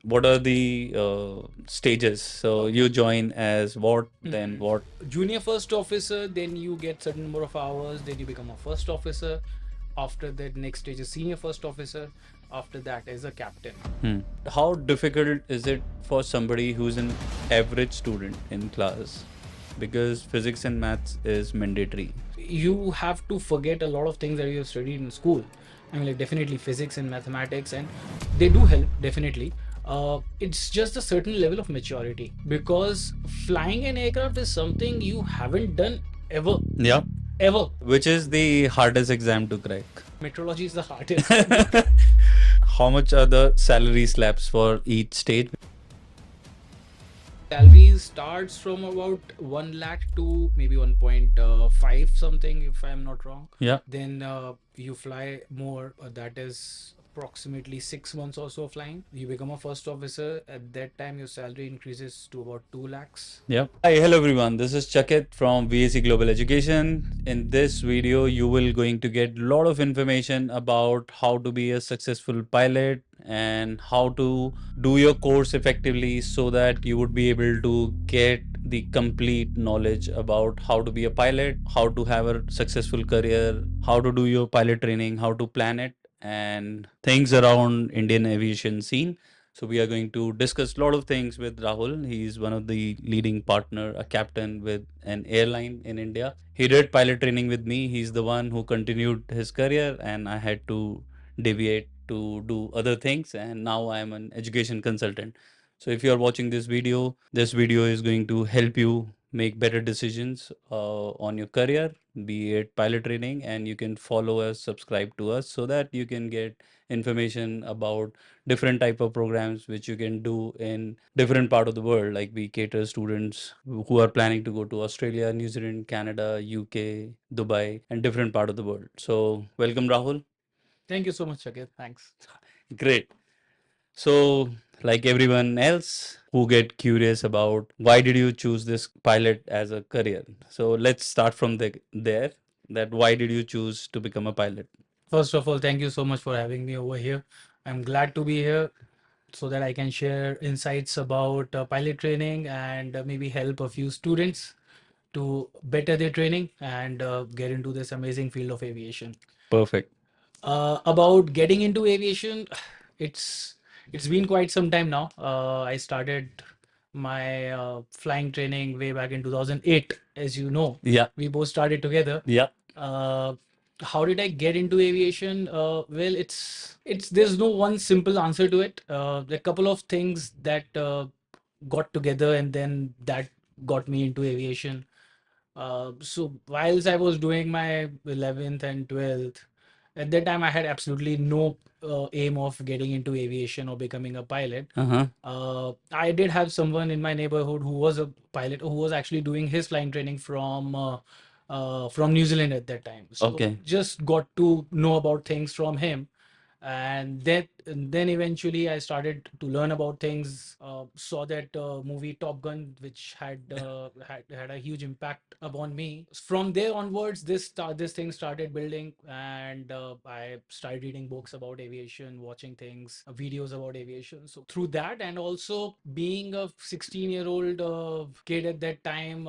what are the stages? So you join as what, then what? Junior first officer, then you get certain number of hours, then you become a first officer. After that, next stage is senior first officer. After that is a captain. How difficult is it for somebody who's an average student in class? Because physics and maths is mandatory. You have to forget a lot of things that you have studied in school. I mean, like definitely physics and mathematics, and they do help definitely. It's just a certain level of maturity because flying an aircraft is something you haven't done ever, Yeah. ever. Which is the hardest exam to crack? Metrology is the hardest. How much are the salary slabs for each stage? Salary starts from about 1 lakh to maybe 1.5 something, if I'm not wrong. Yeah. Then you fly more. That is approximately 6 months or so flying. You become a first officer. At that time, your salary increases to about 2 lakhs. Yep. Hi, hello everyone. This is Chakit from VAC Global Education. In this video, you will going to get a lot of information about how to be a successful pilot and how to do your course effectively so that you would be able to get the complete knowledge about how to be a pilot, how to have a successful career, how to do your pilot training, how to plan it, and things around Indian aviation scene. So we are going to discuss a lot of things with Rahul. He's one of the leading partner, a captain with an airline in India. He did pilot training with me. He's the one who continued his career, and I had to deviate to do other things. And now I am an education consultant. So if you are watching this video is going to help you make better decisions on your career, be it pilot training, and you can follow us, subscribe to us so that you can get information about different type of programs which you can do in different part of the world. Like we cater students who are planning to go to Australia, New Zealand, Canada, UK, Dubai, and different part of the world. So welcome, Rahul. Thank you so much, Shakir. Thanks. Great. So, like everyone else who get curious about why did you choose this pilot as a career? So let's start from there. That why did you choose to become a pilot? First of all, thank you so much for having me over here. I'm glad to be here so that I can share insights about pilot training and maybe help a few students to better their training and get into this amazing field of aviation. Perfect. About getting into aviation, it's it's been quite some time now. I started my flying training way back in 2008, as you know. Yeah. We both started together. Yeah. Uh, how did I get into aviation? Well, it's there's no one simple answer to it. There are a couple of things that got together, and then that got me into aviation. So whilst I was doing my 11th and 12th, at that time I had absolutely no aim of getting into aviation or becoming a pilot. Uh-huh. I did have someone in my neighborhood who was a pilot who was actually doing his flying training from New Zealand at that time. So Okay. just got to know about things from him, and then eventually I started to learn about things. Saw that movie Top Gun, which had a huge impact upon me. From there onwards, this thing started building, and I started reading books about aviation, watching things, videos about aviation. So through that, and also being a 16-year-old kid at that time,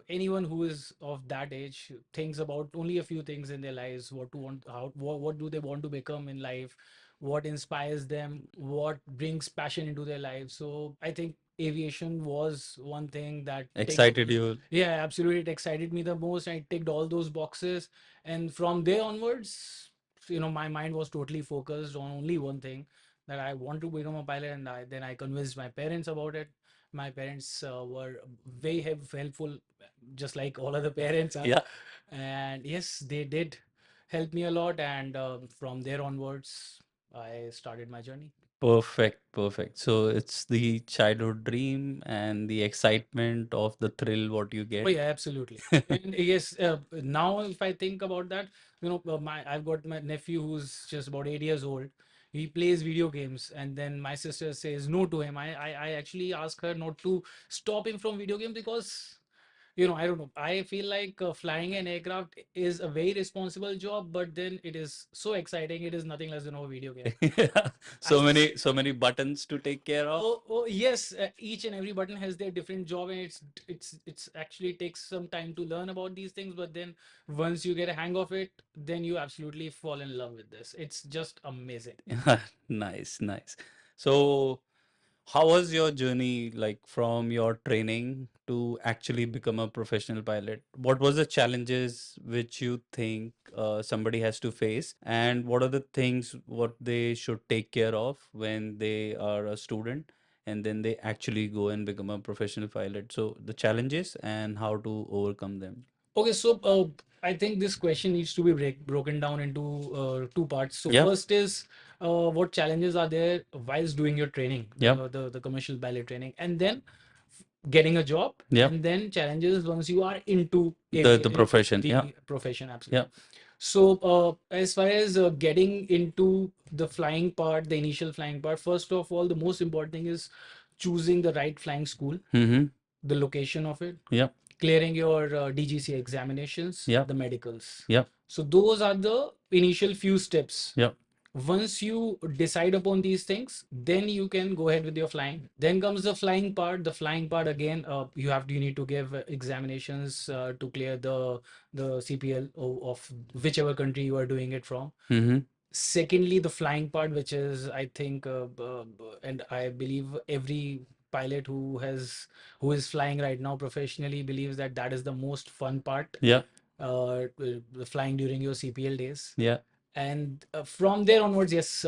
anyone who is of that age thinks about only a few things in their lives: what to want, what do they want to become in life, what inspires them, what brings passion into their lives. So I think aviation was one thing that Excited you. yeah, absolutely, it excited me the most. I ticked all those boxes, and from there onwards, my mind was totally focused on only one thing, that I want to become a pilot. And then I convinced my parents about it. My parents were very helpful, just like all other parents are. Yeah. And yes, they did help me a lot, and from there onwards I started my journey. Perfect, perfect. So it's the childhood dream and the excitement of the thrill what you Oh get. yeah, absolutely. And yes, now if I think about that, my I've got my nephew who's just about 8 years old. He plays video games, and then my sister says no to him. I actually ask her not to stop him from video games because I don't know. I feel like flying an aircraft is a very responsible job, but then it is so exciting. It is nothing less than a video game. Yeah. I So many buttons to take care of. oh yes, each and every button has their different job, and it's actually takes some time to learn about these things. But then once you get a hang of it, then you absolutely fall in love with this. It's just amazing. Nice, nice. So, how was your journey like from your training to actually become a professional pilot? What was the challenges which you think somebody has to face, and what are the things what they should take care of when they are a student and then they actually go and become a professional pilot? So, the challenges and how to overcome them. Okay, so I think this question needs to be broken down into two parts. So Yep, first is what challenges are there whilst doing your training, yep, the commercial pilot training, and then getting a job, yep. and then challenges once you are into The profession. Yeah, the profession. yeah. Absolutely. So as far as getting into the flying part, the initial flying part, first of all, the most important thing is choosing the right flying school, Mm-hmm. the location of it, Yep, clearing your DGC examinations, yep, the medicals. yep, So those are the initial few steps. yep. Once you decide upon these things, then you can go ahead with your flying. Then comes the flying part. The flying part again, you need to give examinations to clear the CPL of whichever country you are doing it from. Mm-hmm. Secondly, the flying part, which is I think and I believe every pilot who is flying right now professionally believes that that is the most fun part, Yeah, the flying during your CPL days. yeah. And from there onwards, yes,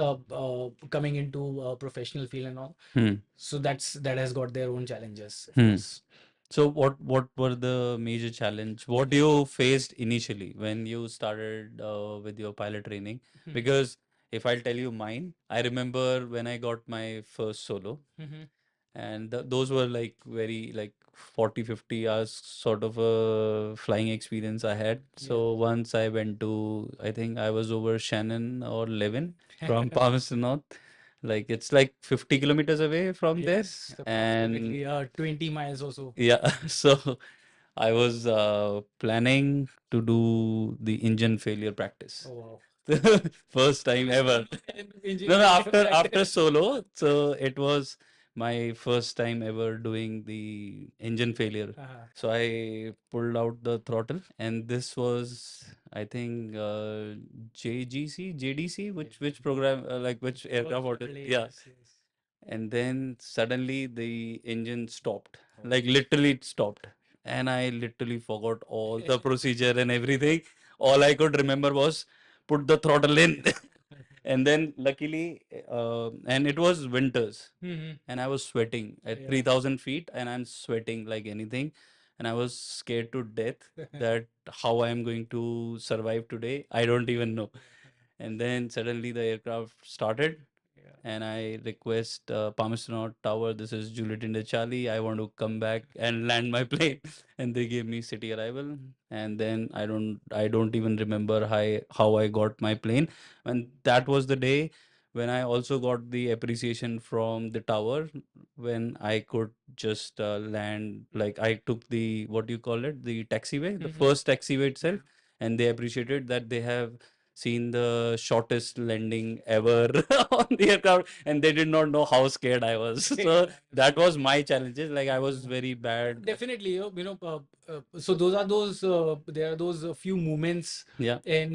coming into professional field and all, Hmm. so that has got their own challenges, of Hmm. course. So what were the major challenge? What you faced initially when you started with your pilot training? Mhm. Because if I'll tell you mine, I remember when I got my first solo, Mhm. and those were like very like 40 50 hours sort of a flying experience I had. Yeah. So once I went to, I think I was over Shannon or Levin from Palmerston North. Like it's like 50 kilometers away from there. Yes, And approximately 20 miles or so. yeah, so I was planning to do the engine failure practice. Oh First time ever. wow. No, no, Engineering after practice. solo. So it was my first time ever doing the engine failure. So I pulled out the throttle, and this was, I think, JDC, which program, like which aircraft model? Yeah. Yes, yes. And then suddenly the engine stopped, like literally it stopped, and I literally forgot all the procedure and everything. All I could remember was put the throttle in. And then luckily, and it was winters, Mhm. and I was sweating at Yeah. 3000 feet, and I'm sweating like anything, and I was scared to death that how I am going to survive today, I don't even know. And then suddenly the aircraft started, Yeah. and I request Palmerston Tower, this is Juliet India Charlie, I want to come back and land my plane. And they gave me city arrival. And then I don't even remember how I got my plane. And that was the day when I also got the appreciation from the tower, when I could just land. Like I took the, what do you call it, the taxiway, the first taxiway itself, and they appreciated that they have seen the shortest landing ever on the aircraft, and they did not know how scared I was. So that was my challenges. Like I was very bad. Definitely, so there are those few moments Yeah, in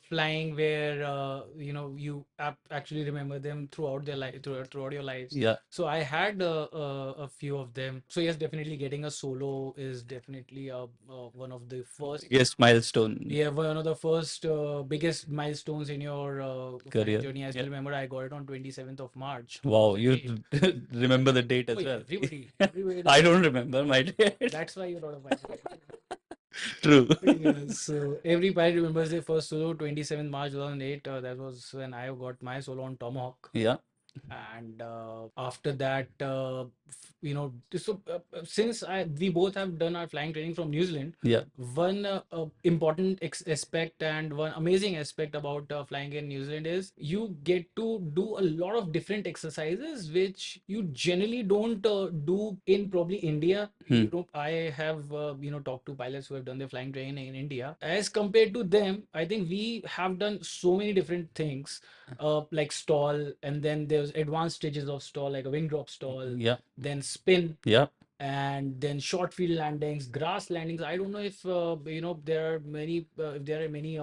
flying where you actually remember them throughout their life, throughout your lives. yeah. So I had a few of them. So yes, definitely getting a solo is definitely one of the first. Yes, milestone Yeah, one of the first biggest milestones in your flying career. journey. I Yeah. still remember I got it on 27th of March Wow, you 2008. remember the date Oh as yeah, well. everybody I does. don't remember my date. That's why you're not a pilot. True. Yes, so every pilot remembers their first solo, 27th March 2008. That was when I got my solo on Tomahawk. Yeah. And after that, since we both have done our flying training from New Zealand, Yeah. one important aspect and one amazing aspect about flying in New Zealand is you get to do a lot of different exercises which you generally don't do in probably India. Hmm. I have talked to pilots who have done their flying training in India. As compared to them, I think we have done so many different things, like stall, and then there's advanced stages of stall, like a wing drop stall, Yeah. then spin, Yeah. and then short field landings, grass landings. I don't know if there are many if there are many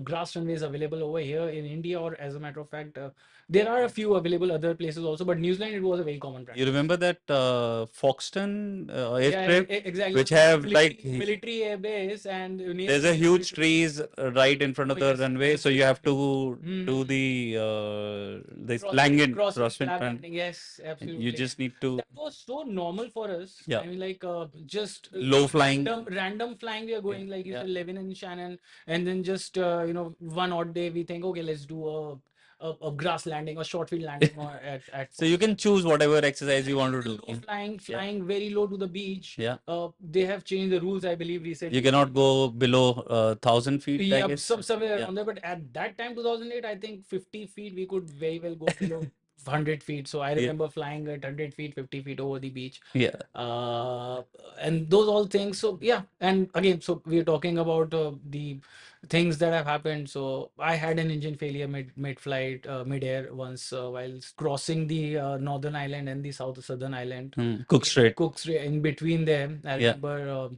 grass runways available over here in India, or as a matter of fact, there are a few available other places also. But New Zealand, it was a very common You practice. remember that Foxton Yeah, airstrip, exactly. which have like Military air base, and near there's a the huge military. trees right in front Oh of the yes, runway, so you have absolutely. to do Mhm. the Crossing, landing crossing crosswind slab and landing. Yes, you absolutely. just need to That was so normal for us. yeah I mean, like just low flying. random flying. We are going like you Yeah. said, Levin and Shannon, and then just one odd day we think, okay, let's do a grass landing or short field landing or at So you can choose whatever exercise you want to do. low flying, Yeah. flying very low to the beach. Yeah. They have changed the rules, I believe, recently. You cannot go below 1,000 feet, I Yeah, guess. somewhere Yeah. around there. But at that time, 2008, I think 50 feet, we could very well go below 100 feet. So I Yeah. remember flying at 100 feet, 50 feet over the beach. Yeah. And those all things. So yeah, and again, so we're talking about the things that have happened. So I had an engine failure mid flight, mid air once, while crossing the northern island and the southern island. Cook Strait. In between them, I Yeah. remember.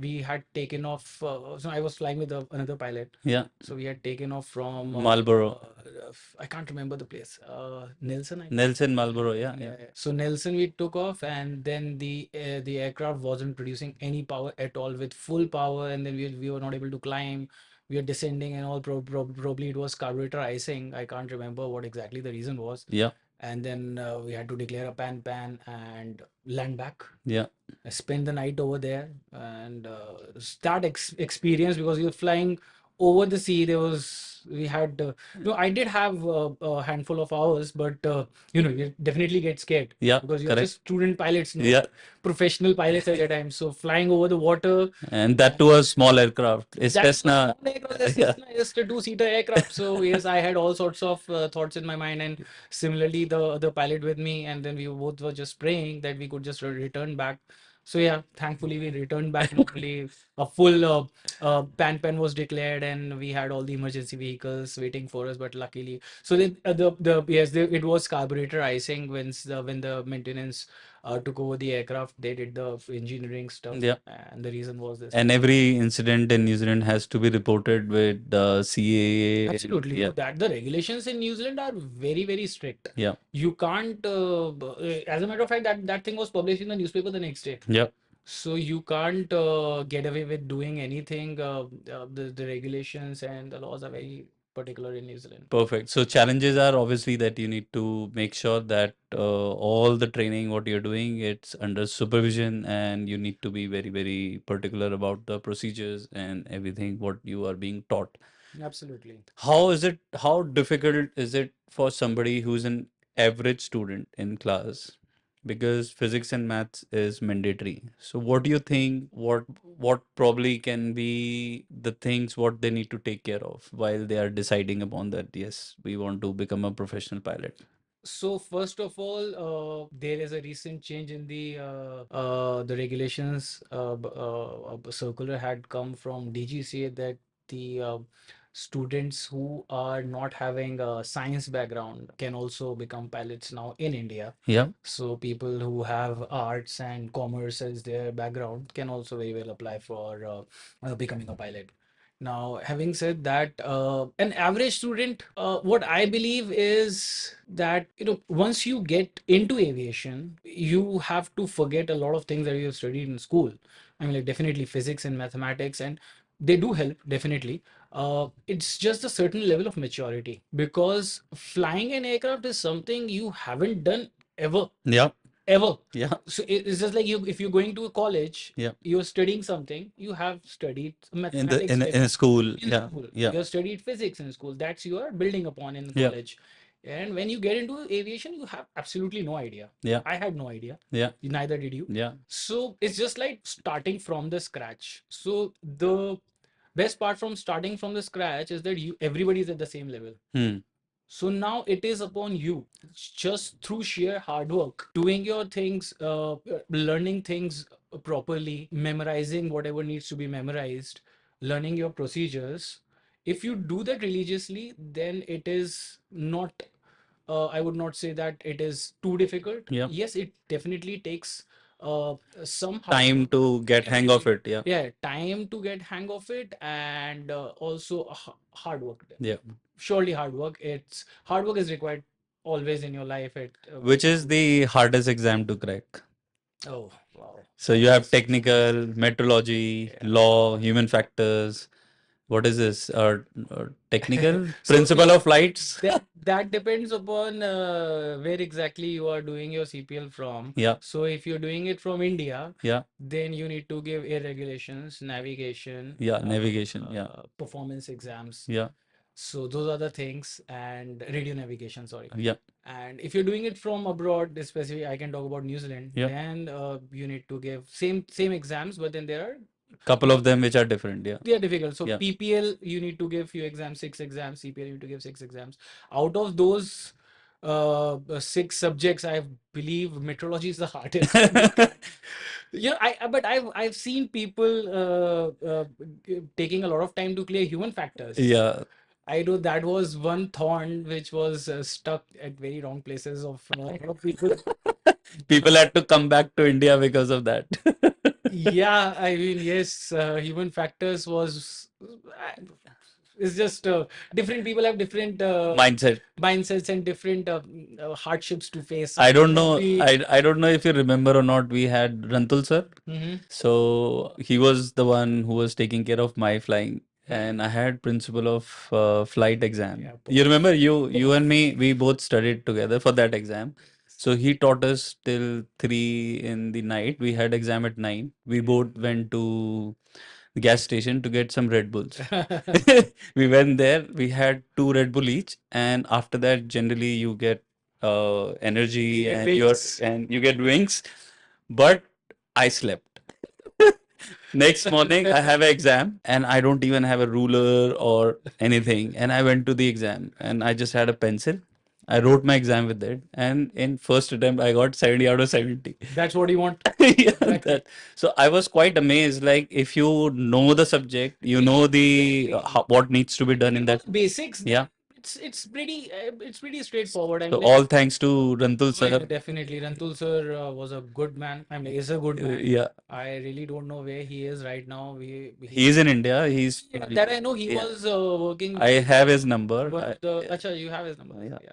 We had taken off. So I was flying with another pilot. Yeah. So we had taken off from Marlborough. I can't remember the place. Nelson, I think. Nelson Marlborough. Yeah. Yeah. Yeah. So Nelson, we took off, and then the aircraft wasn't producing any power at all with full power, and then we were not able to climb. We were descending and all. Probably it was carburetor icing. I can't remember what exactly the reason was. Yeah. And then we had to declare a pan and land back. Yeah. I spent the night over there, and that experience, because you're flying over the sea. We had I did have a handful of hours, but you definitely get scared. Yeah, Because you're correct. just student pilots, not Yeah. professional pilots at the time. So flying over the water, And that too a small aircraft. It's that was Cessna. small aircraft, that's Yeah. just a two-seater aircraft. So yes, I had all sorts of thoughts in my mind, and similarly the pilot with me, and then we both were just praying that we could just return back. So yeah, thankfully we returned back normally. A full pan was declared, and we had all the emergency vehicles waiting for us. But luckily, so then it was carburetor icing when the maintenance took over the aircraft. They did the engineering stuff, Yeah. and the reason was this. And every incident in New Zealand has to be reported with the CAA. Absolutely. Yeah. No, that the regulations in New Zealand are very, very strict. Yeah. You can't, as a matter of fact, that thing was published in the newspaper the next day. Yeah. So you can't get away with doing anything. The regulations and the laws are very particular in New Zealand. Perfect. So challenges are obviously that you need to make sure that all the training what you're doing it's under supervision and you need to be very very particular about the procedures and everything what you are being taught. Absolutely. How difficult is it for somebody who's an average student in class? Because physics and maths is mandatory. So what do you think what probably can be the things what they need to take care of while they are deciding upon that yes, we want to become a professional pilot? So first of all, there is a recent change in the regulations. A circular had come from DGCA that the students who are not having a science background can also become pilots now in India. Yeah. So people who have arts and commerce as their background can also very well apply for becoming a pilot. Now, having said that, an average student, what I believe is that once you get into aviation, you have to forget a lot of things that you have studied in school. I mean, like definitely physics and mathematics, and they do help definitely. It's just a certain level of maturity, because flying an aircraft is something you haven't done ever. Yeah. Ever. Yeah. So it's just like if you're going to a college, Yeah. you're studying something, you have studied In mathematics in a school. in Yeah. school. Yeah. You have studied physics in school. That's you are building upon in Yeah. college. And when you get into aviation, you have absolutely no idea. Yeah. I had no idea. Yeah. Neither did you. Yeah. So it's just like starting from the scratch. So the best part from starting from the scratch is that you everybody is at the same level. Hmm. So now it is upon you, just through sheer hard work, doing your things, learning things properly, memorizing whatever needs to be memorized, learning your procedures. If you do that religiously, then it is not, I would not say that it is too difficult. Yeah. Yes, it definitely takes some hard Time work. to get hang of it. Yeah. Yeah, time to get hang of it, and also hard work. Yeah. Surely hard work. It's hard work is required always in your life. Which is the hardest exam to crack? Oh wow. So you have technical, metrology, Yeah. law, human factors. What is this? Technical So principle of flights? that depends upon where exactly you are doing your CPL from. Yeah. So if you're doing it from India, Yeah. then you need to give air regulations, navigation, Yeah. Navigation. Yeah. performance exams. Yeah. So those are the things, and radio navigation, sorry. Yeah. And if you're doing it from abroad, especially I can talk about New Zealand, Yeah. then you need to give same exams, but then there are Couple of them which are different. Yeah. they are difficult. So Yeah. PPL you need to give few exams, 6 exams. CPL you need to give 6 exams. Out of those 6 subjects, I believe metrology is the hardest. Yeah, but I've seen people taking a lot of time to clear human factors. Yeah. I know that was one thorn which was stuck at very wrong places of a lot of people. People had to come back to India because of that. Yeah, I mean, yes, human factors was it's just different people have different Mindset. mindsets and different hardships to face. I don't know. We, I don't know if you remember or not. We had Rantul sir. Mhm. So he was the one who was taking care of my flying, and I had principle of flight exam. Yeah, You remember you and me, we both studied together for that exam. So he taught us till 3 in the night. We had exam at 9. We both went to the gas station to get some Red Bulls. We went there. We had 2 Red Bull each, and after that, generally you get energy get and wings. you get wings. But I slept. Next morning, I have an exam, and I don't even have a ruler or anything. And I went to the exam, and I just had a pencil. I wrote my exam with it, and in first attempt, I got 70 out of 70. That's what you want. Yeah, Exactly. so I was quite amazed. Like, if you know the subject, you know the what needs to be done in that. Basics. Yeah. It's pretty straightforward. I So mean, all thanks to Rantul oh, yeah, sir. definitely. Rantul sir was a good man. I mean, is a good man. Yeah, I really don't know where he is right now. he's in India. He's Yeah, that I know he yeah. was working. I have his number. One of the, Acha, you have his number. Yeah. Yeah.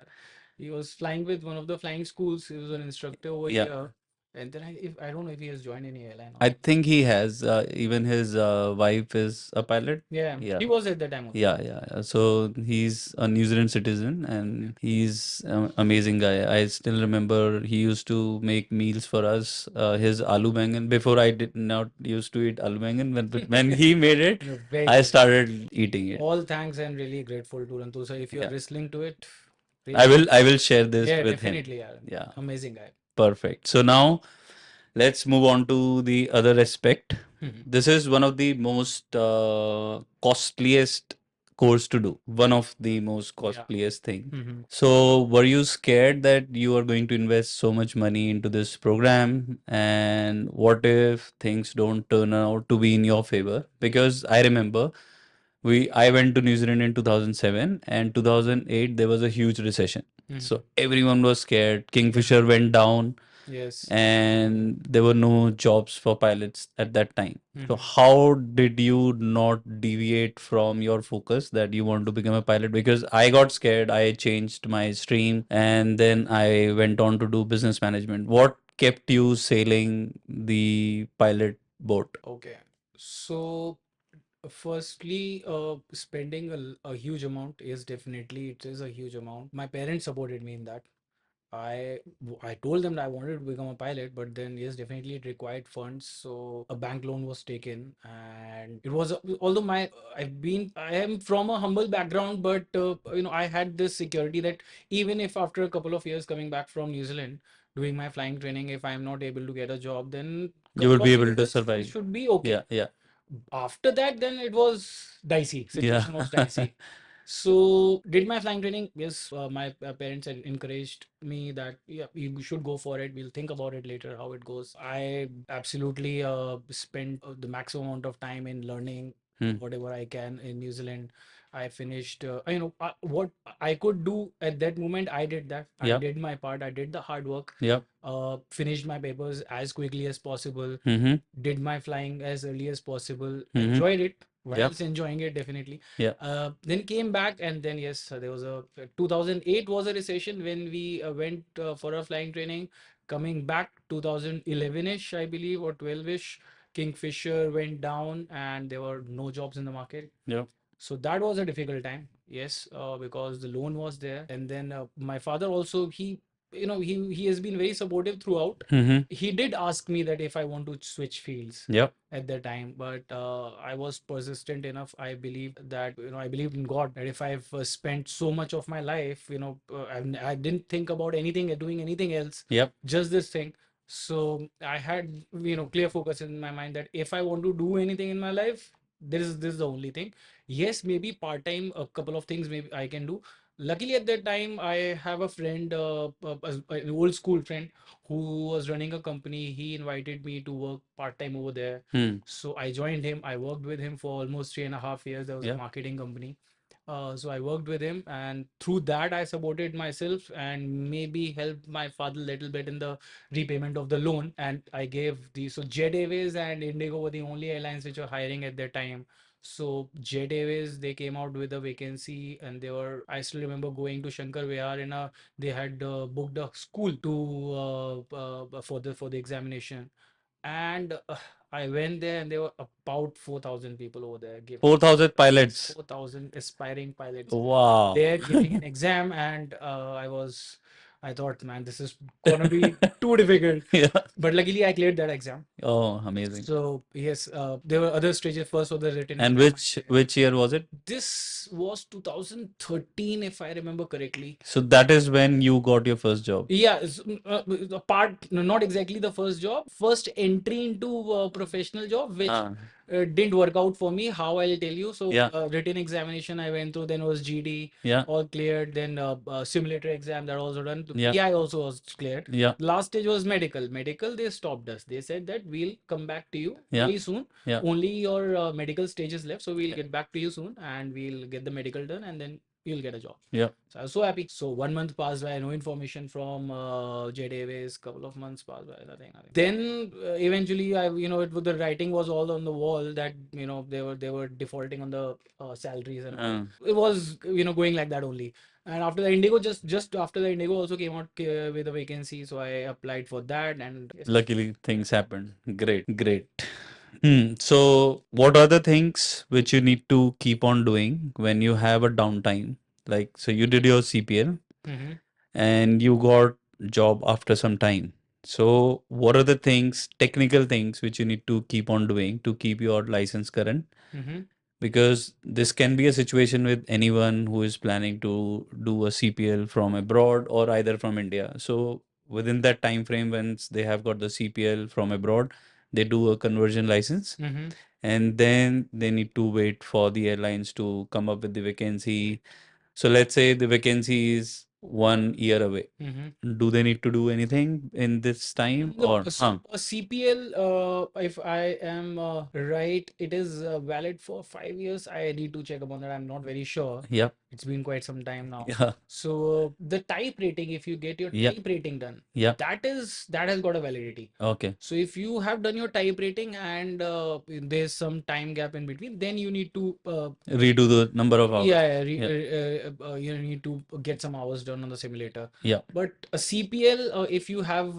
He was flying with one of the flying schools. He was an instructor over Yeah. here. And then if I don't know if he has joined any airline or I not. think he has. Even his wife is a pilot. Yeah, Yeah. he was at that time also. Yeah. So he's a New Zealand citizen, and he's an amazing guy. I still remember he used to make meals for us. His aloo bangan. Before I did not used to eat aloo bangan, when he made it, Yeah, very I good. started eating it. All thanks and really grateful to Rantu sir. If you're Yeah. listening to it, I will share this yeah, with him. definitely. Yeah. Yeah. Amazing guy. Perfect. So now let's move on to the other aspect. Mhm. This is one of the most costliest course to do. One of the most costliest thing. Mhm. So were you scared that you are going to invest so much money into this program? And what if things don't turn out to be in your favor? Because I remember I went to New Zealand in 2007, and 2008 there was a huge recession. So everyone was scared. Kingfisher went down, Yes. and there were no jobs for pilots at that time. So how did you not deviate from your focus that you want to become a pilot? Because I got scared, I changed my stream, and then I went on to do business management. What kept you sailing the pilot boat? Okay. So firstly, spending a huge amount is definitely it is a huge amount. My parents supported me in that. I told them that I wanted to become a pilot, but then yes, definitely it required funds. So a bank loan was taken, and it was although I am from a humble background, but I had this security that even if after a couple of years coming back from New Zealand doing my flying training, if I am not able to get a job, then You will couple be of able to years survive. should be okay. Yeah, yeah, After that, then it was dicey. yeah. Situation was dicey. So did my flying training. Yes, my parents had encouraged me that yeah, you should go for it. We'll think about it later how it goes. I absolutely spent the maximum amount of time in learning Hmm. whatever I can in New Zealand. I finished, what I could do at that moment. I did that. I Yep, did my part. I did the hard work. yep. Finished my papers as quickly as possible, Mm-hmm. did my flying as early as possible, Mm-hmm. enjoyed it, Yep. whilst enjoying it definitely. Yeah. Then came back, and then yes, there was a 2008 was a recession when we went for a flying training. Coming back 2011ish, I believe, or 12ish, Kingfisher went down, and there were no jobs in the market. Yep. So that was a difficult time, yes, because the loan was there, and then my father also, he has been very supportive throughout. Mm-hmm. He did ask me that if I want to switch fields Yep. at that time, but I was persistent enough. I believe that I believed in God, that if I've spent so much of my life, I didn't think about anything doing anything else, Yep. just this thing. So I had clear focus in my mind that if I want to do anything in my life, this is the only thing. Yes, maybe part time, a couple of things maybe I can do. Luckily, at that time, I have a friend, an old school friend who was running a company. He invited me to work part time over there. Hmm. So I joined him. I worked with him for almost 3.5 years. There was a Yep. marketing company. So I worked with him, and through that, I supported myself and maybe helped my father a little bit in the repayment of the loan. And I gave the so Jet Airways and Indigo were the only airlines which were hiring at that time. So Jet Airways, they came out with a vacancy, and they were. I still remember going to Shankar Vihar in a. They had booked a school to for the examination, and I went there, and there were about 4,000 people over there giving 4,000 pilots. 4,000 aspiring pilots Wow. there giving an exam, and I thought, man, this is gonna be too difficult. Yeah. But luckily, I cleared that exam. Oh, amazing. So yes, there were other stages. First was the written And exam. which year was it? This was 2013, if I remember correctly. So that is when you got your first job. Yeah, the part, no, not exactly the first job, first entry into a professional job, which Ah, didn't work out for me. How I'll tell you. So, yeah, written examination I went through, then was GD, yeah, all cleared. Then simulator exam that also done. The yeah, PI also was cleared. yeah, Last stage was medical. Medical, they stopped us. They said that we'll come back to you yeah, very soon. yeah. Only your medical stage is left, so we'll get back to you soon, and we'll get the medical done, and then you'll get a job. Yeah. So I was so happy. So 1 month passed by, no information from Jet Airways. Couple of months passed by, nothing. Then eventually, the writing was all on the wall that they were defaulting on the salaries and all. It was going like that only. And after the Indigo, just after the Indigo also came out with a vacancy, so I applied for that, and yes. Luckily, things happened. Great, great. So, what are the things which you need to keep on doing when you have a downtime? Like, so you did your CPL Mm-hmm. and you got job after some time. So, what are the things, technical things, which you need to keep on doing to keep your license current? Mm-hmm. Because this can be a situation with anyone who is planning to do a CPL from abroad or either from India. So within that time frame, once they have got the CPL from abroad, they do a conversion license, Mm-hmm. and then they need to wait for the airlines to come up with the vacancy. So let's say the vacancy is 1 year away. Mm-hmm. Do they need to do anything in this time No, or a CPL, if I am right, it is valid for 5 years. I need to check upon that. I'm not very sure. Yep. It's been quite some time now. Yeah. So the type rating, if you get your Yep. type rating done, Yep. that has got a validity. Okay. So if you have done your type rating and there's some time gap in between, then you need to Redo the number of hours. yeah, Yeah. you need to get some hours done on the simulator. Yeah. But a CPL, if you have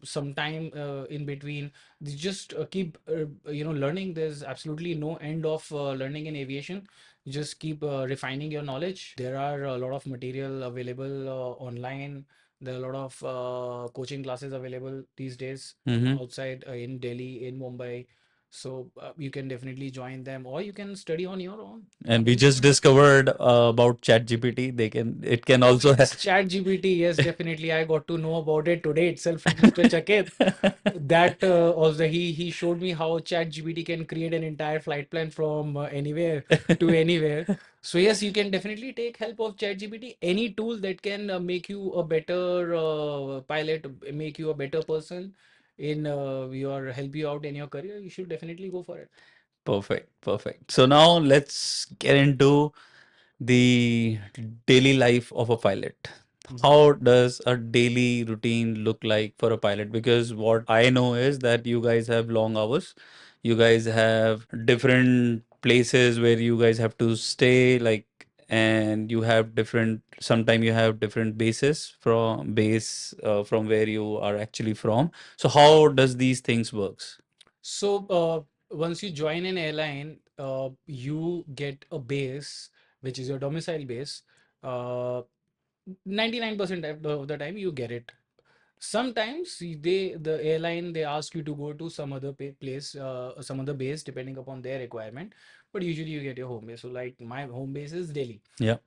some time in between, just keep learning. There's absolutely no end of learning in aviation. Just keep refining your knowledge. There are a lot of material available online. There are a lot of coaching classes available these days Mm-hmm. outside in Delhi, in Mumbai. So you can definitely join them, or you can study on your own. And we just discovered about ChatGPT. It can also Yes, ChatGPT. Yes, definitely. I got to know about it today itself from Mr. Chakit. That also he showed me how ChatGPT can create an entire flight plan from anywhere to anywhere. So yes, you can definitely take help of ChatGPT. Any tool that can make you a better pilot, make you a better person in your help you out in your career, you should definitely go for it. Perfect, perfect. So now let's get into the daily life of a pilot. How does a daily routine look like for a pilot? Because what I know is that you guys have long hours, you guys have different places where you guys have to stay, like, and you have different, sometimes you have different bases from from where you are actually from. So how does these things works? So once you join an airline, you get a base, which is your domicile base. Uh, 99% of the time you get it. Sometimes the airline they ask you to go to some other place, some other base depending upon their requirement. But usually you get your home base. So like my home base is Delhi. Yeah.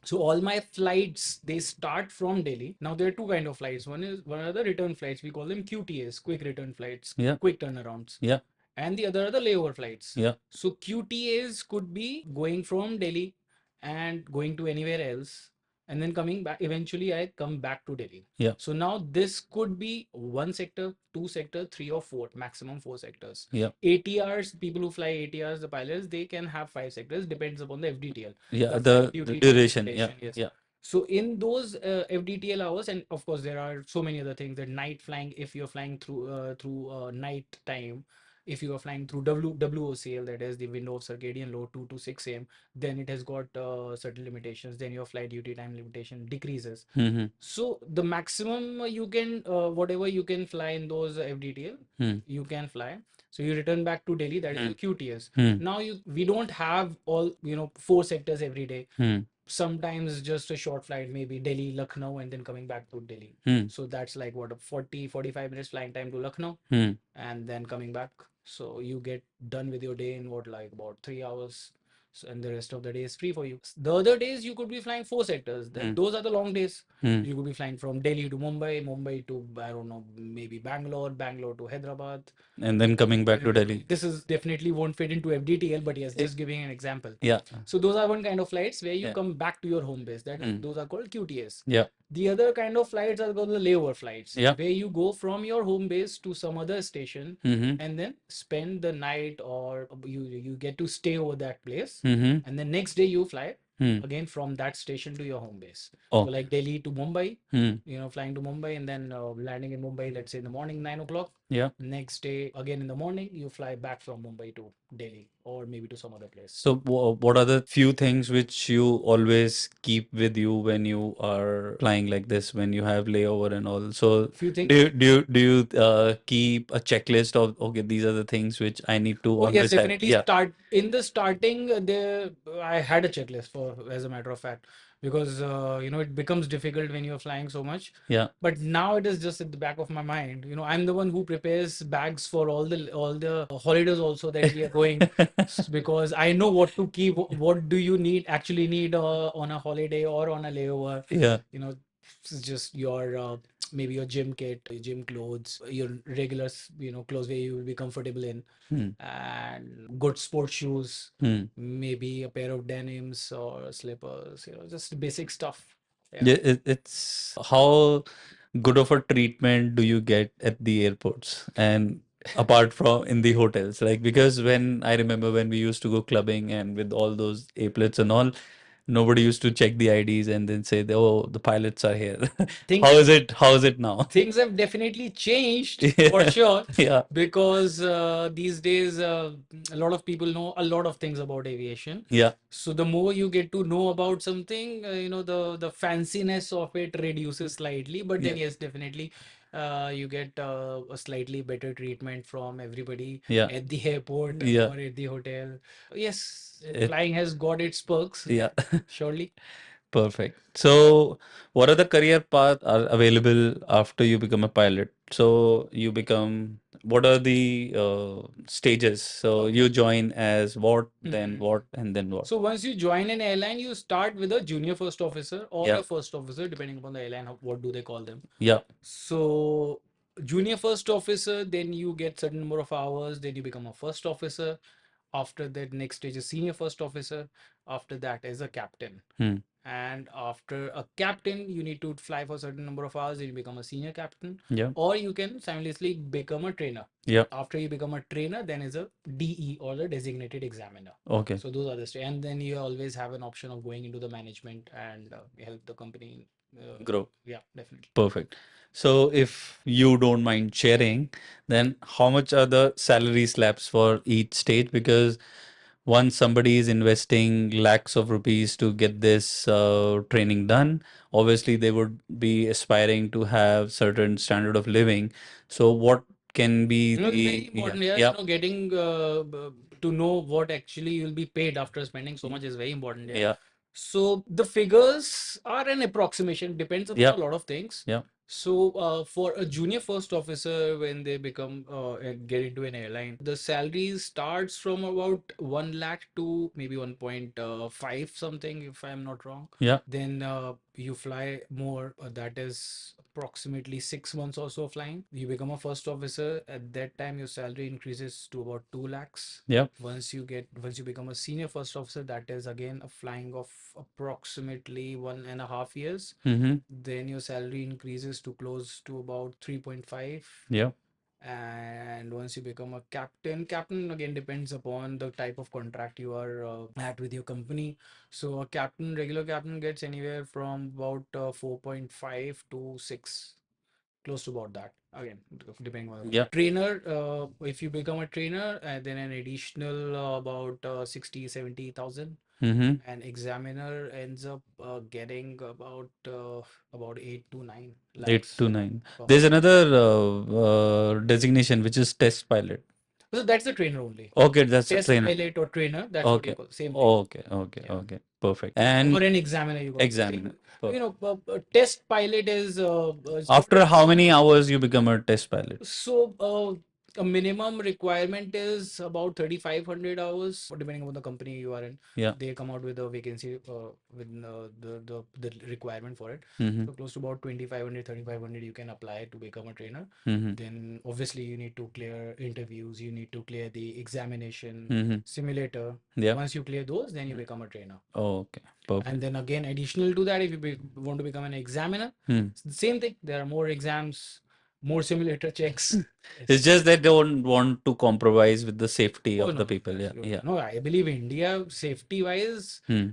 So all my flights they start from Delhi. Now there are two kind of flights. One are the return flights. We call them QTAs, quick return flights, Yeah. quick turnarounds, Yeah. and the other are the layover flights. Yeah. So QTAs could be going from Delhi and going to anywhere else, and then coming back. Eventually, I come back to Delhi. Yeah. So now this could be one sector, two sector, three or four, maximum four sectors. Yeah. ATRs, people who fly ATRs, the pilots, they can have five sectors, depends upon the FDTL. Yeah. The flight The duty time duration. Yeah. limitation, yes. Yeah. So in those FDTL hours, and of course there are so many other things. That night flying, if you're flying through night time, if you are flying through WOCL, that is the window of circadian low 2 to 6 a.m., then it has got certain limitations. Then your flight duty time limitation decreases. Mm-hmm. So the maximum you can, whatever you can fly in those FDTL, you can fly. So you return back to Delhi, that is your QTS. Now we don't have all, four sectors every day. Sometimes just a short flight, maybe Delhi, Lucknow, and then coming back to Delhi. So that's like what, a 45 minutes flying time to Lucknow and then coming back. So you get done with your day in what, like about 3 hours. So, and the rest of the day is free for you. The other days you could be flying four sectors. Those are the long days. You could be flying from Delhi to Mumbai, Mumbai to, I don't know, maybe Bangalore, Bangalore to Hyderabad. And then coming back to Delhi. This is definitely won't fit into FDTL, but yes, Eh, just giving an example. Yeah. So those are one kind of flights where you Yeah. come back to your home base. Those are called QTS. Yeah. The other kind of flights are called the layover flights, Yeah. where you go from your home base to some other station Mm-hmm. and then spend the night, or you get to stay over that place, Mm-hmm. and then next day you fly Hmm. again from that station to your home base. Oh. So like Delhi to Mumbai, Hmm. flying to Mumbai and then landing in Mumbai, let's say in the morning 9 o'clock. Yeah. Next day again in the morning you fly back from Mumbai to Delhi or maybe to some other place. So what are the few things which you always keep with you when you are flying like this, when you have layover and all? So Few things. do you keep a checklist of, okay, these are the things which I need to Oh yes, always have? definitely. Yeah. Start in the starting. There, I had a checklist for, as a matter of fact, because it becomes difficult when you're flying so much. Yeah. But now it is just at the back of my mind. I'm the one who prepares bags for all the holidays also that we are going, because I know what to keep. What do you actually need on a holiday or on a layover? Yeah. It's just your maybe your gym kit, your gym clothes, your regular clothes where you will be comfortable in, Hmm. and good sports shoes, Hmm. maybe a pair of denims or slippers, just basic stuff. Yeah, it's how good of a treatment do you get at the airports and apart from in the hotels? Like, because when I remember when we used to go clubbing and with all those applets and all, nobody used to check the IDs and then say, "Oh, the pilots are here." Things How is it? How is it now? things have definitely changed for Yeah. sure, Yeah. because these days a lot of people know a lot of things about aviation. Yeah. So the more you get to know about something, the fanciness of it reduces slightly. But then Yeah. yes, definitely, you get a slightly better treatment from everybody Yeah. at the airport Yeah. or at the hotel. Yes, It, flying has got its perks, yeah. surely. Perfect. So, what are the career paths are available after you become a pilot? So, you become, what are the stages? So, you join as what, then what, and then what? So once you join an airline, you start with a junior first officer or Yeah. a first officer, depending upon the airline, what do they call them. Yeah. So junior first officer, then you get certain number of hours, then you become a first officer. After that, next stage is senior first officer. After that is a captain. Hmm. And after a captain, you need to fly for a certain number of hours, then you become a senior captain. Yeah. Or you can simultaneously become a trainer. Yeah. After you become a trainer, then is a DE or the designated examiner. Okay. So those are the and then you always have an option of going into the management and help the company Grow. yeah, definitely. Perfect. So, if you don't mind sharing, then how much are the salary slabs for each stage? Because once somebody is investing lakhs of rupees to get this training done, obviously they would be aspiring to have certain standard of living. So, what can be It's very the important, yeah, yeah getting to know what actually you'll be paid after spending so much is very important, yeah. yeah So the figures are an approximation, depends upon yeah a lot of things. yeah So for a junior first officer, when they become and get into an airline, the salary starts from about 1 lakh to maybe 1.5 something, if I'm not wrong. yeah Then you fly more. That is approximately 6 months or so flying. You become a first officer. At that time, your salary increases to about 2 lakhs. yeah Once you become a senior first officer, that is again a flying of approximately 1.5 years. mm-hmm. Then your salary increases to close to about 3.5. Yeah. And once you become a captain again depends upon the type of contract you are at with your company. So a regular captain gets anywhere from about 4.5 to 6, close to about that, again depending on the Yeah. trainer. If you become a trainer, then an additional about 60-70 thousand. Mm-hmm. An examiner ends up getting about 8 to 9 Eight lakhs to nine. per There's month. another designation which is test pilot. So that's the trainer only. Okay, that's a Test trainer. pilot or trainer, that's what you Okay. call, same thing. Okay. Okay. Yeah. Okay. Perfect. Or And an examiner, you got examiner. test pilot is After how many hours you become a test pilot? so a minimum requirement is about 3,500 hours, depending on the company you are in. Yeah. They come out with a vacancy with the requirement for it. Mm-hmm. So close to about 2,500, 3,500 you can apply to become a trainer. Mm-hmm. Then obviously you need to clear interviews, you need to clear the examination, Mm-hmm. simulator. Yeah. Once you clear those, then you become a trainer. Okay. Perfect. And then again, additional to that, if you want to become an examiner, Hmm. it's the same thing. There are more exams, more simulator checks. It's just they don't want to compromise with the safety Oh of no, the no, people. Yeah. absolutely Yeah. no. I believe India, safety wise, Hmm.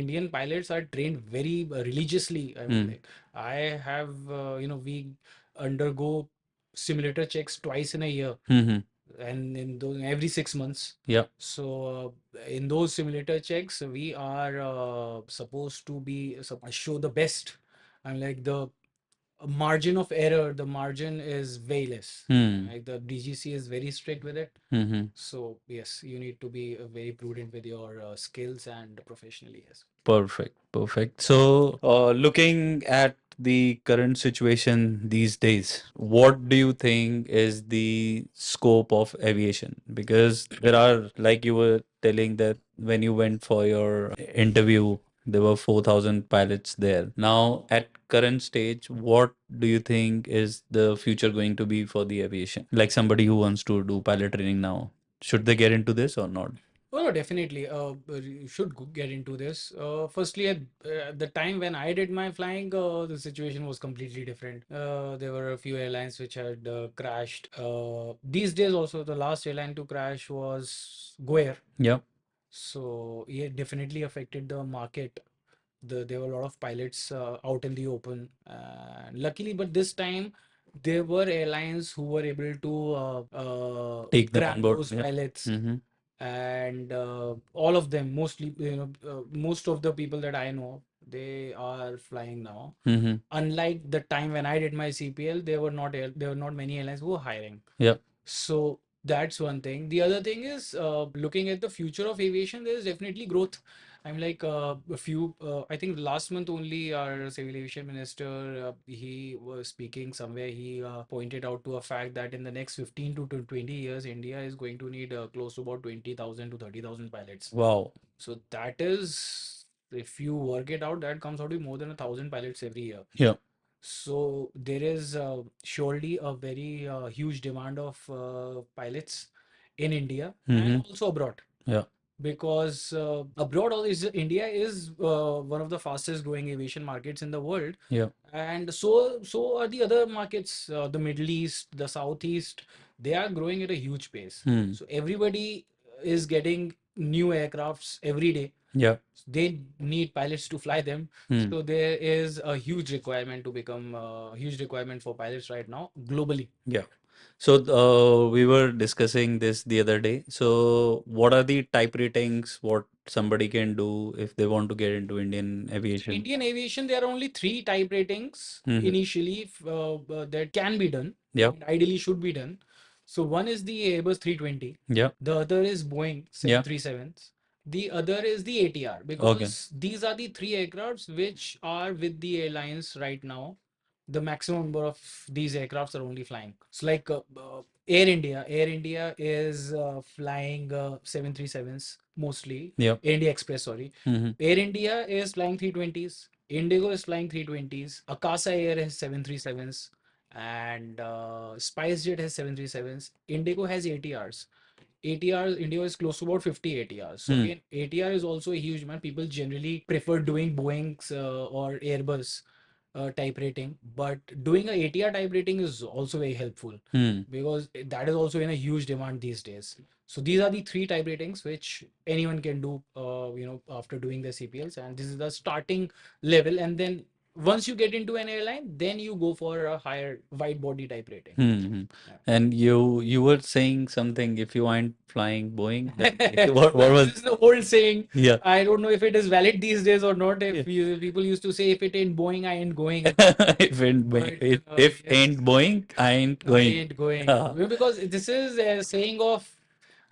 Indian pilots are trained very religiously. I mean, Hmm. like I have, we undergo simulator checks twice in a year, Mm-hmm. and in those every 6 months. Yeah. So in those simulator checks, we are supposed to be show the best, and like the margin of error, the margin is way less. Hmm. Like the DGC is very strict with it. Mm-hmm. So yes, you need to be very prudent with your skills and professionally. Yes. Perfect, perfect. So, looking at the current situation these days, what do you think is the scope of aviation? Because there are, like you were telling that when you went for your interview, there were 4,000 pilots there. Now, at current stage, what do you think is the future going to be for the aviation? Like somebody who wants to do pilot training now, should they get into this or not? Oh, no, definitely. You should get into this. Firstly, at the time when I did my flying, the situation was completely different. There were a few airlines which had crashed. These days, also, the last airline to crash was Goer. Yeah. So, yeah, definitely affected the market. There were a lot of pilots out in the open. Luckily, but this time, there were airlines who were able to Take them on grab board. those Yeah. pilots, Mm-hmm. and all of them, mostly, most of the people that I know, they are flying now. Mm-hmm. Unlike the time when I did my CPL, there were not many airlines who were hiring. Yeah. So that's one thing. The other thing is looking at the future of aviation, there is definitely growth. I'm like a few. I think last month only our civil aviation minister he was speaking somewhere. He pointed out to a fact that in the next 15 to 20 years, India is going to need close to about 20,000 to 30,000 pilots. Wow. So that is, if you work it out, that comes out to be more than 1,000 pilots every year. Yeah. So there is surely a very huge demand of pilots in India and Mm-hmm. also abroad, Yeah. because abroad is India is one of the fastest growing aviation markets in the world, Yeah. and so are the other markets, the Middle East, the Southeast. They are growing at a huge pace. Hmm. So everybody is getting new aircrafts every day. Yeah. They need pilots to fly them. Hmm. So there is a huge requirement to become a huge requirement for pilots right now globally. Yeah. So we were discussing this the other day. So what are the type ratings what somebody can do if they want to get into Indian aviation? Indian aviation, there are only three type ratings Mm-hmm. initially that can be done, Yeah. and ideally should be done. So one is the Airbus 320, Yeah. the other is Boeing Yeah. 737s, the other is the ATR, Okay. because these are the three aircrafts which are with the airlines right now. The maximum number of these aircrafts are only flying. It's like Air India. Air India is flying 737s mostly. Yeah. India Express, sorry. Mm-hmm. Air India is flying 320s. Indigo is flying 320s. Akasa Air has 737s. And SpiceJet has 737s. Indigo has ATRs. ATR, India is close to about 50 ATRs. So Hmm. again, ATR is also a huge man. People generally prefer doing Boeing's or Airbus type rating, but doing a ATR type rating is also very helpful, Hmm. because that is also in a huge demand these days. So these are the three type ratings which anyone can do, after doing the CPLs, and this is the starting level. And then once you get into an airline, then you go for a higher wide body type rating. Mm-hmm. Yeah. And you were saying something, if you aren't flying Boeing, then what was? This is the old saying. Yeah. I don't know if it is valid these days or not. Yeah. If people used to say, if it ain't Boeing, I ain't going. If ain't Boeing, But if yes, ain't Boeing, I ain't I going. ain't going. Ah, Because this is a saying of,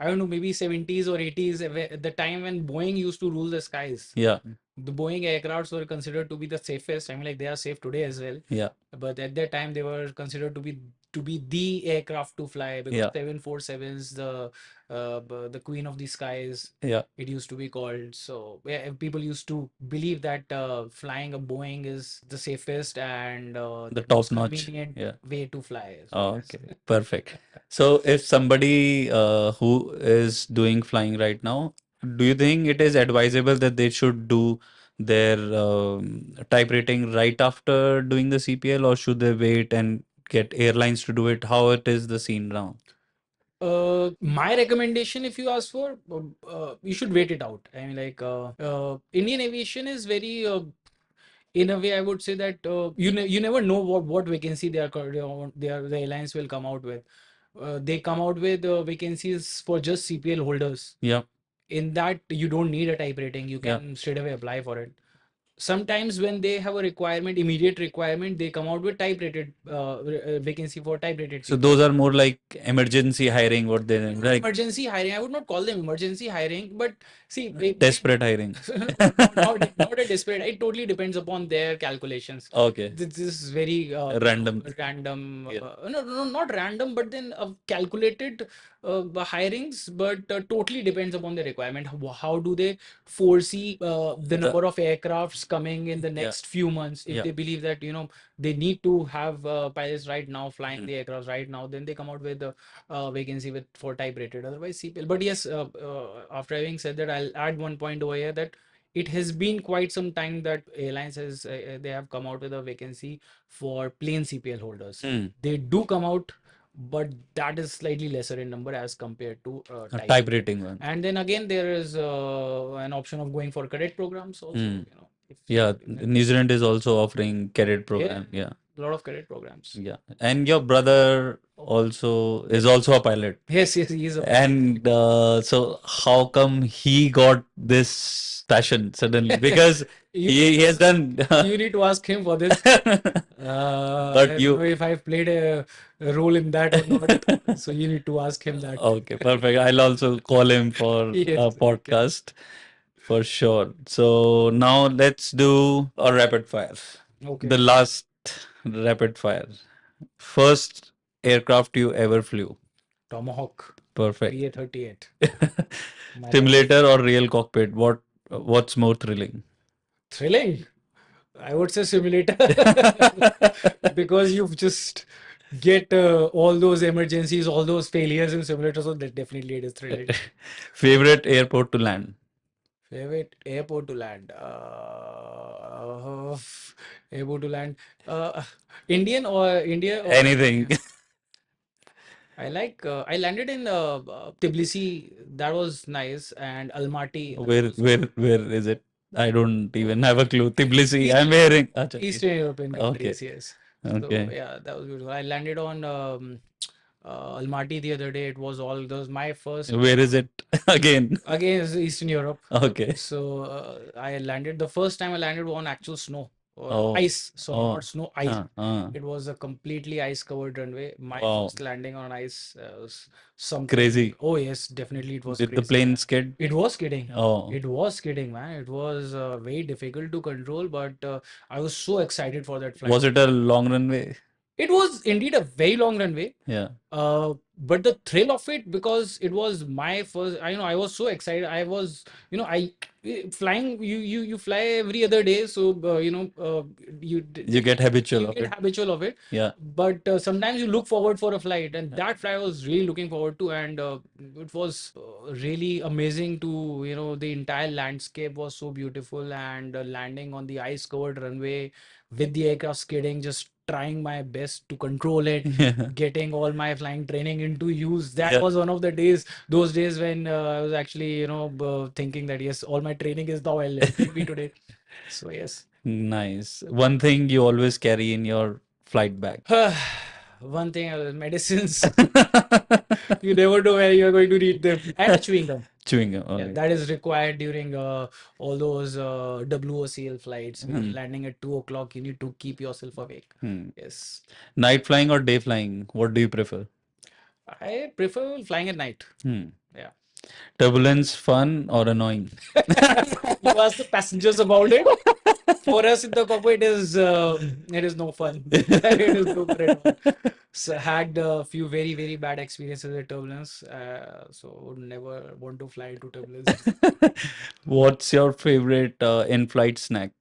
I don't know, maybe 70s or 80s, the time when Boeing used to rule the skies. yeah. The Boeing aircrafts were considered to be the safest. I mean, like, they are safe today as well. Yeah. But at that time, they were considered to be the aircraft to fly, because Yeah. 747s, the queen of the skies, Yeah. it used to be called. So yeah, people used to believe that flying a Boeing is the safest and The the top most notch. convenient Yeah. way to fly. So Oh, yes. okay. Perfect. So if somebody who is doing flying right now, do you think it is advisable that they should do their type rating right after doing the CPL, or should they wait and get airlines to do it? How it is the scene now? My recommendation, if you ask for, you should wait it out. I mean, like, Indian aviation is very, in a way, I would say that you never know what vacancy the airlines will come out with. They come out with vacancies for just CPL holders. Yeah. In that, you don't need a type rating. You Yeah. can straight away apply for it. Sometimes when they have a requirement, immediate requirement, they come out with type rated vacancy for type rated So people. those are more like emergency hiring, what they Not like emergency hiring. I would not call them emergency hiring, but see, desperate hiring. not a desperate. It totally depends upon their calculations. Okay. This is very Random. random. Yeah. No, not random, but then calculated hirings, but totally depends upon the requirement. How do they foresee the number of aircrafts coming in the Yeah. next few months? If Yeah. they believe that they need to have pilots right now flying Mm. the aircraft right now, then they come out with the vacancy with for type rated. Otherwise, CPL. But yes, after having said that, I'll add one point over here, that it has been quite some time that airlines has they have come out with a vacancy for plain CPL holders. Hmm. They do come out, but that is slightly lesser in number as compared to A type. type rating one. And then again, there is an option of going for cadet programs also. Hmm. If Yeah, New Zealand is also offering cadet yeah, program. Yeah. a lot of cadet programs. Yeah. And your brother also is also a pilot. Yes, he is a And so how come he got this passion suddenly? Because he has done. you need to ask him for this. I But don't know you. if I've played a role in that or not. So you need to ask him that. Okay, perfect. I'll also call him for Yes. a podcast. For sure. So now let's do a rapid fire. Okay. The last rapid fire. First aircraft you ever flew. Tomahawk Perfect. PA-38. My life. Simulator or real cockpit? What's more thrilling? Thrilling. I would say simulator because you just get all those emergencies, all those failures in simulator. So that definitely it is thrilling. Favorite airport to land? Favorite airport to land? Airport to land. Uh, Indian or India or Anything. I landed in Tbilisi. That was nice, and Almaty. That Where was where where is it? I don't uh, even have a clue. Tbilisi. I'm East, hearing. Acha, Eastern European okay. countries. Yes. So Okay. yeah, that was beautiful. I landed on Almaty the other day. It was all those my first Where is it again? again is Eastern Europe. Okay. So I landed the first time I landed on actual snow or Oh. ice. Sorry, Oh. not snow, ice. Uh. It was a completely ice covered runway. My Wow. first landing on ice was something. Crazy. Oh yes, definitely it was Did the crazy. plane skid? It was skidding. Oh. It was skidding, man. It was very difficult to control, but I was so excited for that flight. Was it a long runway? It was indeed a very long runway. Yeah. But the thrill of it, because it was my first, I was so excited. I was, flying. You fly every other day, so You get habitual you of get it. habitual of it. Yeah. But sometimes you look forward for a flight, and that flight I was really looking forward to, and it was really amazing to, the entire landscape was so beautiful, and landing on the ice-covered runway with the aircraft skidding, just trying my best to control it, Yeah. getting all my flying training into use. That Yeah. was one of the days, those days when I was actually, thinking that yes, all my training is now helping me today. So yes. Nice. One thing you always carry in your flight bag. One thing, medicines. You never know where you're going to need them. And a chewing gum. Chewing gum. Yeah, Okay. that is required during all those WOCL flights. When you're Hmm. landing at 2 o'clock, you need to keep yourself awake. Hmm. Yes. Night flying or day flying? What do you prefer? I prefer flying at night. Hmm. Yeah. Turbulence fun or annoying? You ask the passengers about it. For us in the cockpit, it is no fun. It is no fun at all. So had a few very very bad experiences with turbulence. So would never want to fly into turbulence. What's your favorite in-flight snack?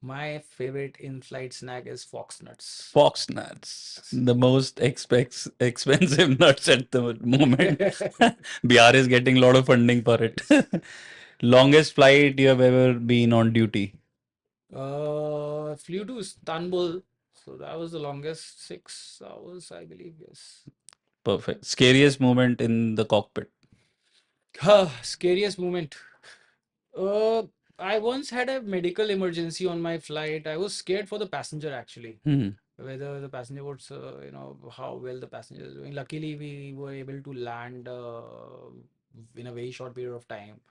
My favorite in-flight snack is fox nuts. Fox nuts, the most expensive nuts at the moment. BR is getting a lot of funding for it. Longest flight you have ever been on duty? Flew to Istanbul. So that was the longest, 6 hours, I believe. Yes. Perfect. Scariest moment in the cockpit? Scariest moment. Uh, I once had a medical emergency on my flight. I was scared for the passenger actually, Hmm. whether the passenger was, how well the passenger is doing. Luckily, we were able to land in a very short period of time.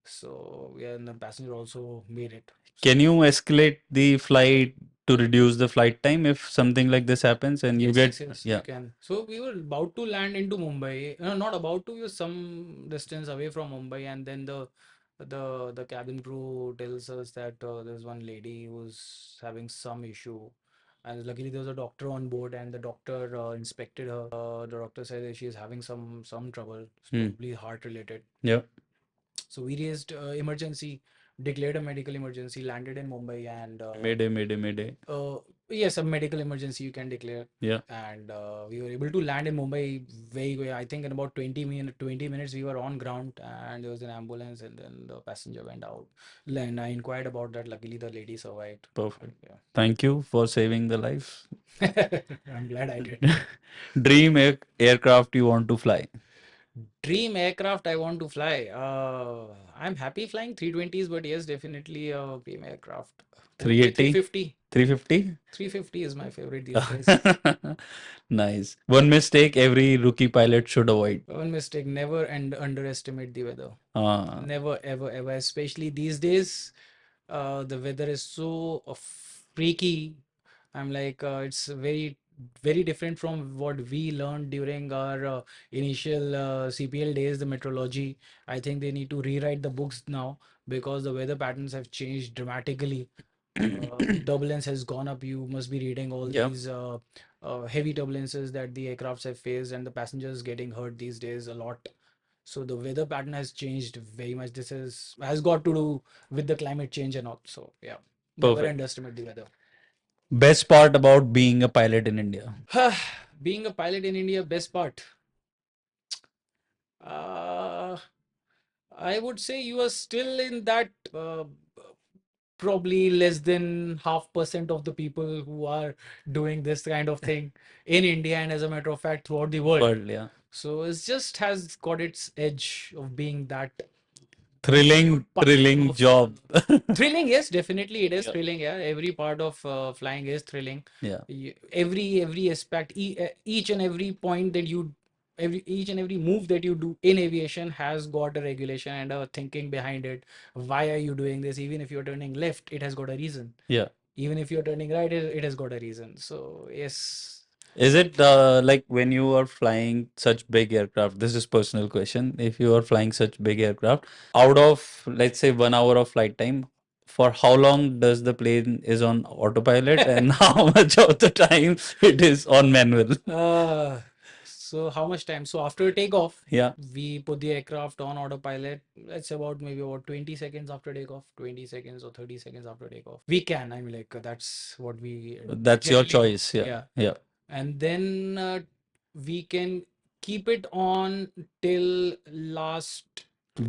So yeah, and the passenger also made it. Can you escalate the flight to reduce the flight time if something like this happens and you Yes, get, yes, yes, you yeah. can. So we were about to land into Mumbai. Not about to, we were some distance away from Mumbai, and then the cabin crew tells us that there's one lady who's having some issue, and luckily there was a doctor on board, and the doctor inspected her. The doctor said that she is having some trouble. It's Hmm. probably heart related. Yeah. So we raised emergency, declared a medical emergency, landed in Mumbai, and Mayday. yes, a medical emergency you can declare. Yeah. And we were able to land in Mumbai I think in about 20 minutes we were on ground, and there was an ambulance, and then the passenger went out. And I inquired about that. Luckily, the lady survived. Perfect. Yeah. Thank you for saving the life. I'm glad I did. Dream aircraft you want to fly? Dream aircraft I want to fly. I'm happy flying 320s, but yes, definitely a dream aircraft. Would be 380? 350. 350? 350 is my favorite these days. Nice. One mistake every rookie pilot should avoid. One mistake, never and underestimate the weather. Ah, Never, ever, ever. Especially these days, the weather is so freaky. I'm like, it's very very different from what we learned during our initial CPL days, the meteorology. I think they need to rewrite the books now because the weather patterns have changed dramatically. Turbulence has gone up. You must be reading all Yeah, these heavy turbulences that the aircrafts have faced, and the passengers getting hurt these days a lot. So the weather pattern has changed very much. This has got to do with the climate change and all. So yeah, never perfect. underestimate the weather. Best part about being a pilot in India? Being a pilot in India, best part. Uh, I would say you are still in that probably less than 0.5% of the people who are doing this kind of thing in India, and as a matter of fact throughout the world. World, yeah. So it's just has got its edge of being that Thrilling, part thrilling of job. thrilling. Yes, definitely it is Yeah. thrilling. Yeah, every part of flying is thrilling. Yeah. Every aspect, each and every point that you each and every move that you do in aviation has got a regulation and a thinking behind it. Why are you doing this? Even if you're turning left, it has got a reason. Yeah. Even if you're turning right, it has got a reason. So yes. Is it like when you are flying such big aircraft? This is personal question. If you are flying such big aircraft, out of let's say 1 hour of flight time, for how long does the plane is on autopilot and how much of the time it is on manual? So how much time? So after takeoff, Yeah, we put the aircraft on autopilot. It's about maybe about 20 seconds after takeoff, 20 seconds or 30 seconds after takeoff. We can, I mean, like that's what we that's your generally do. choice. Yeah, Yeah. yeah. And then we can keep it on till last,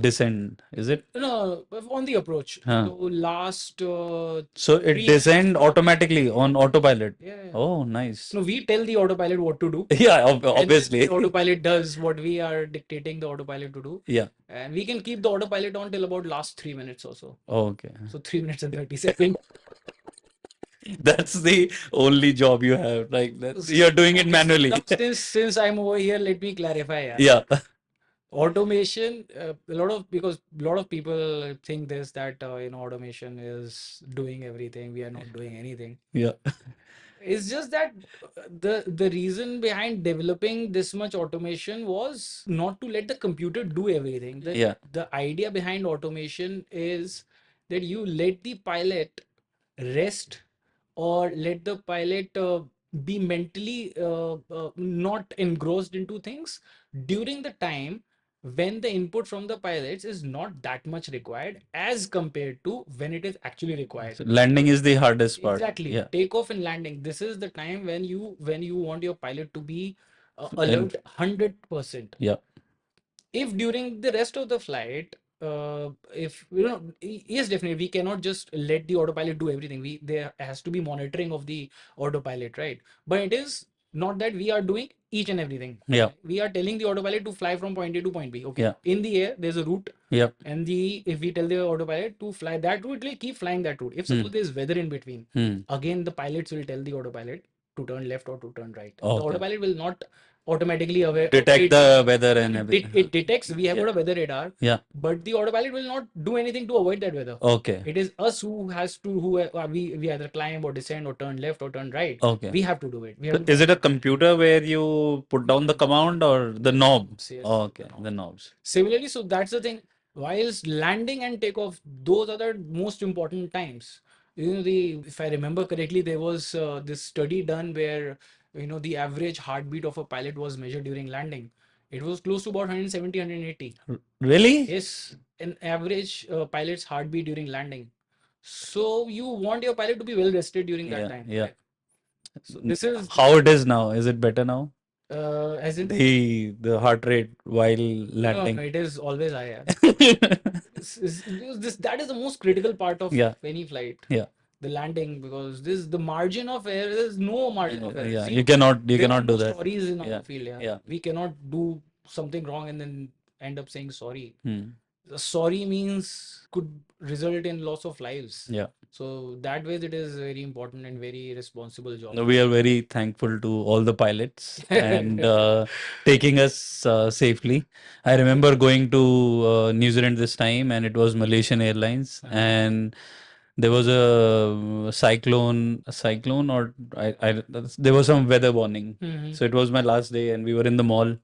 Descend, is it? no, on the approach. Huh. So last So it 3 minutes. descend automatically on autopilot. Yeah, yeah. Oh, nice. No, we tell the autopilot what to do. Yeah, And then obviously. the autopilot does what we are dictating the autopilot to do. Yeah. And we can keep the autopilot on till about last 3 minutes or so. Okay. So 3 minutes and 30 seconds. That's the only job you have. Like that you're doing it manually. Now, since I'm over here, let me clarify. Yeah. Automation, because a lot of people think this that automation is doing everything. We are not doing anything. Yeah. It's just that the reason behind developing this much automation was not to let the computer do everything. Yeah. The idea behind automation is that you let the pilot rest, or let the pilot be mentally not engrossed into things during the time when the input from the pilots is not that much required as compared to when it is actually required. So landing is the hardest part. Exactly. Yeah. Takeoff and landing. This is the time when you want your pilot to be And alert 100%. yeah. If during the rest of the flight, if yes, definitely we cannot just let the autopilot do everything. There has to be monitoring of the autopilot, right? But it is not that we are doing each and everything. Yeah. We are telling the autopilot to fly from point A to point B. Okay. Yeah. In the air, there's a route. Yeah. And if we tell the autopilot to fly that route, it will keep flying that route. If suppose there's weather in between, again the pilots will tell the autopilot to turn left or to turn right. The Okay. autopilot will not automatically aware Detect the weather and everything. it detects. We have Yeah. got a weather radar, Yeah. but the autopilot will not do anything to avoid that weather. Okay. It is us who has to we either climb or descend or turn left or turn right. Okay. We have to do it. So is it a computer where you put down the command or the knob? Yes, Okay, the knobs. similarly, so that's the thing. Whilst landing and takeoff, those are the most important times. If I remember correctly, there was this study done where the average heartbeat of a pilot was measured during landing. It was close to about 170, 180. Really? Yes, an average pilot's heartbeat during landing. So you want your pilot to be well rested during that Yeah, time. yeah. Right? So this is How it is now? Is it better now? as in The heart rate while no, landing. it is always higher. That is the most critical part of Yeah. any flight. Yeah. The landing, because the margin of error, there's no margin of error. Yeah, See, you cannot there are do no that. stories in Yeah. our field. Yeah. Yeah. We cannot do something wrong and then end up saying sorry. Hmm. Sorry means could result in loss of lives. Yeah. So that way it is very important and very responsible job. No, we are very thankful to all the pilots and taking us safely. I remember going to New Zealand this time, and it was Malaysian Airlines, and there was a cyclone, or there was some weather warning. So it was my last day, and we were in the mall,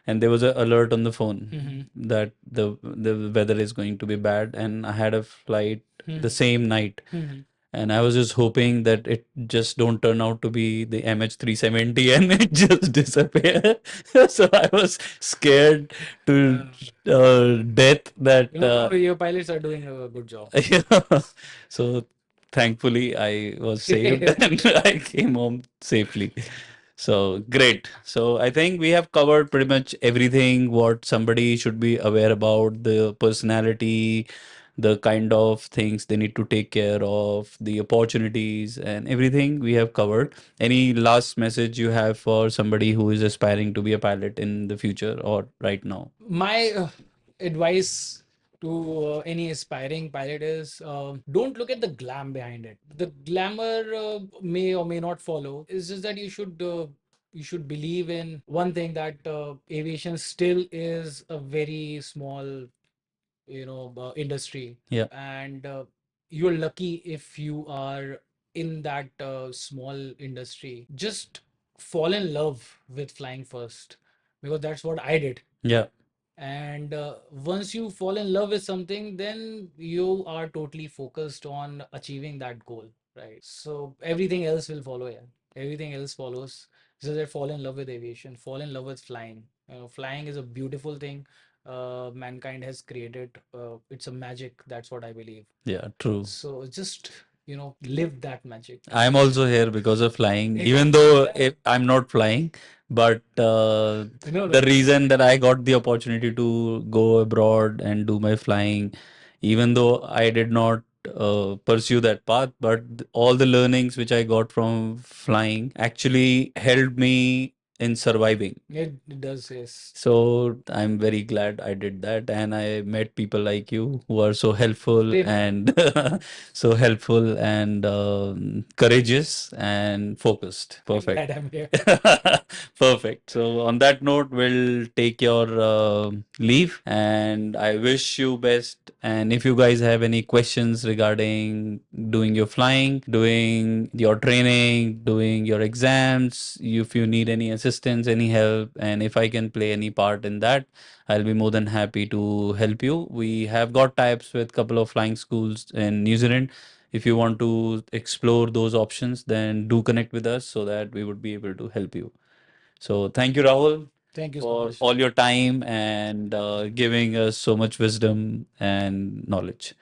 and there was an alert on the phone that the weather is going to be bad, and I had a flight the same night. And I was just hoping that it just don't turn out to be the MH370 and it just disappear. So I was scared to death that Your pilots are doing a good job. yeah. So thankfully I was saved and I came home safely. So great. So I think we have covered pretty much everything what somebody should be aware about, the personality, the kind of things they need to take care of, the opportunities and everything we have covered. Any last message you have for somebody who is aspiring to be a pilot in the future or right now? My advice to any aspiring pilot is don't look at the glam behind it. The glamour may or may not follow. It's just that you should believe in one thing, that aviation still is a very small industry. Yeah. And you're lucky if you are in that small industry. Just fall in love with flying first, because that's what I did. Yeah. And once you fall in love with something, then you are totally focused on achieving that goal, right? So everything else will follow. Yeah, everything else follows. So that fall in love with aviation, fall in love with flying. Flying is a beautiful thing mankind has created. It's a magic. That's what I believe. Yeah, true. So just live that magic. I'm also here because of flying, even though if I'm not flying, but No, the no. reason that I got the opportunity to go abroad and do my flying, even though I did not pursue that path, but all the learnings which I got from flying actually helped me in surviving. It does, yes. So I'm very glad I did that, and I met people like you who are so helpful Same. and so helpful and courageous and focused. I'm Perfect. glad I'm here. Perfect. So on that note, we'll take your leave, and I wish you best. And if you guys have any questions regarding doing your flying, doing your training, doing your exams, if you need any assistance, any help, and if I can play any part in that, I'll be more than happy to help you. We have got types with couple of flying schools in New Zealand. If you want to explore those options, then do connect with us so that we would be able to help you. So thank you, Rahul, Thank you so for much. all your time and giving us so much wisdom and knowledge.